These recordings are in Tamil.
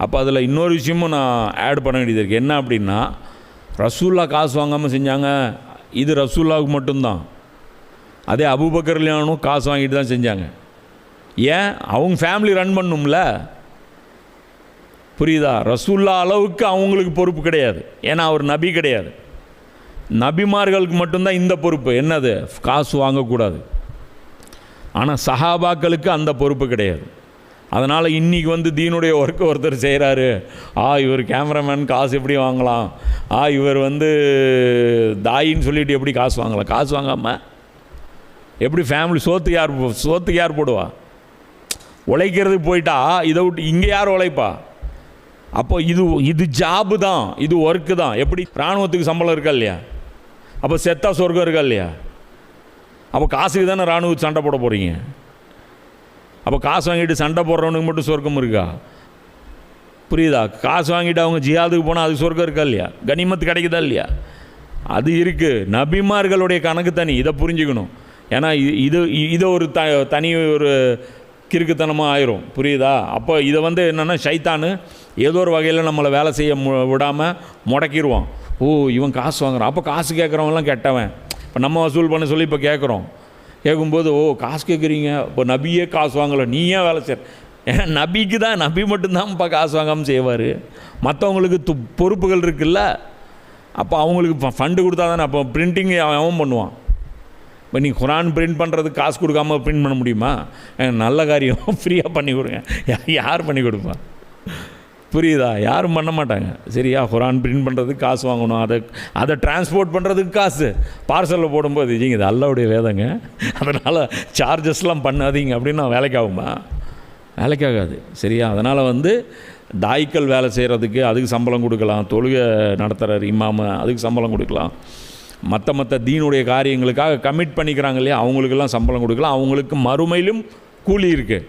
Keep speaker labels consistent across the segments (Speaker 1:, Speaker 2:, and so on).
Speaker 1: அப்போ அதில் இன்னொரு விஷயமும் நான் ஆட் பண்ண வேண்டியது இருக்குது. என்ன அப்படின்னா, ரசூல்லா காசு வாங்காமல் செஞ்சாங்க, இது ரசூல்லாவுக்கு மட்டும்தான். அதே அபூபக்கர்லியானும் காசு வாங்கிட்டு தான் செஞ்சாங்க. ஏன்? அவங்க ஃபேமிலி ரன் பண்ணணும்ல. புரியுதா? ரசூல்லா அளவுக்கு அவங்களுக்கு பொறுப்பு கிடையாது. ஏன்னா அவர் நபி கிடையாது. நபிமார்களுக்கு மட்டும்தான் இந்த பொறுப்பு. என்னது? காசு வாங்கக்கூடாது. ஆனால் சஹாபாக்களுக்கு அந்த பொறுப்பு கிடையாது. அதனால் இன்றைக்கி தீனுடைய ஒர்க்கு ஒருத்தர் செய்கிறாரு, இவர் கேமராமேன் காசு எப்படி வாங்கலாம், இவர் தாயின்னு சொல்லிட்டு எப்படி காசு வாங்கலாம்? காசு வாங்காமல் எப்படி ஃபேமிலி சோத்துக்கு யார் போடுவா? உழைக்கிறதுக்கு போயிட்டா இதை விட்டு இங்கே யார் உழைப்பா? அப்போ இது ஜாபு தான், இது ஒர்க்கு தான். எப்படி இராணுவத்துக்கு சம்பளம் இருக்கா இல்லையா? அப்போ செத்தா சொர்க்கம் இருக்கா இல்லையா? அப்போ காசுக்கு தானே இராணுவ சண்டை போட போகிறீங்க. அப்போ காசு வாங்கிட்டு சண்டை போடுறவனுக்கு மட்டும் சொர்க்கம் இருக்கா? புரியுதா? காசு வாங்கிட்டு அவங்க ஜியாதுக்கு போனால் அது சொர்க்கம் இருக்கா இல்லையா? கனிமத்து கிடைக்குதா இல்லையா? அது இருக்குது. நபிமார்களுடைய கணக்கு தனி, இதை புரிஞ்சுக்கணும். ஏன்னா இதை ஒரு தனி ஒரு கிறுக்குத்தனமாக ஆயிரும். புரியுதா? அப்போ இதை என்னென்னா ஷைத்தானு ஏதோ ஒரு வகையில் நம்மளை வேலை செய்ய விடாமல் முடக்கிடுவான். இவன் காசு வாங்குறான், அப்போ காசு கேட்குறவங்களாம் கெட்டவன். இப்போ நம்ம வசூல் பண்ண சொல்லி இப்போ கேட்கும்போது காசு கேட்குறீங்க, இப்போ நபியே காசு வாங்கலை, நீ ஏன் வேலை செய்கிற? ஏன்னா நபிக்கு தான், நபி மட்டும்தான்ப்பா காசு வாங்காமல் செய்வார். மற்றவங்களுக்கு பொறுப்புகள் இருக்குல்ல. அப்போ அவங்களுக்கு ஃபண்டு கொடுத்தா தானே. அப்போ பிரிண்டிங் அவன் பண்ணுவான். இப்போ நீ குரான் பிரிண்ட் பண்ணுறதுக்கு காசு கொடுக்காமல் பிரிண்ட் பண்ண முடியுமா? நல்ல காரியம் ஃப்ரீயாக பண்ணி கொடுங்க. யார் பண்ணி கொடுப்பா? புரியுதா? யாரும் பண்ண மாட்டாங்க. சரியா? குரான் பிரிண்ட் பண்ணுறதுக்கு காசு வாங்கணும், அதை டிரான்ஸ்போர்ட் பண்ணுறதுக்கு காசு, பார்சலில் போடும்போது இது அல்லாவுடைய வேதங்க, அதனால் சார்ஜஸ்லாம் பண்ணாதீங்க அப்படின்னா வேலைக்கு ஆகுமா? வேலைக்காகாது. சரியா? அதனால் தாய்க்கள் வேலை செய்கிறதுக்கு அதுக்கு சம்பளம் கொடுக்கலாம், தொழுகை நடத்துகிற இமாம அதுக்கு சம்பளம் கொடுக்கலாம், மற்ற தீனுடைய காரியங்களுக்காக கமிட் பண்ணிக்கிறாங்க இல்லையா, அவங்களுக்கெல்லாம் சம்பளம் கொடுக்கலாம். அவங்களுக்கு மறுமையிலும் கூலி இருக்குது,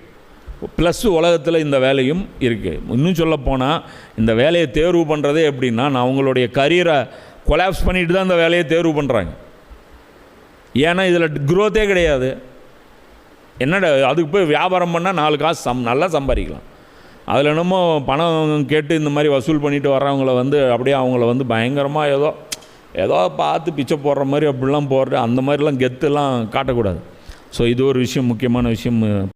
Speaker 1: ப்ளஸ் உலகத்தில் இந்த வேலையும் இருக்குது. இன்னும் சொல்லப்போனால் இந்த வேலையை தேர்வு பண்ணுறதே எப்படின்னா, நான் அவங்களுடைய கரியரை கொலாப்ஸ் பண்ணிட்டு தான் இந்த வேலையை தேர்வு பண்ணுறாங்க. ஏன்னா இதில் க்ரோத்தே கிடையாது. என்னடா அதுக்கு போய் வியாபாரம் பண்ணால் 4 காசு நல்லா சம்பாதிக்கலாம். அதில் என்னமோ பணம் கேட்டு இந்த மாதிரி வசூல் பண்ணிட்டு வர்றவங்கள அப்படியே அவங்கள பயங்கரமாக ஏதோ பார்த்து பிச்சை போடுற மாதிரி அப்படிலாம் போடுற அந்த மாதிரிலாம் கெத்துலாம் காட்டக்கூடாது. ஸோ இது ஒரு விஷயம், முக்கியமான விஷயம்.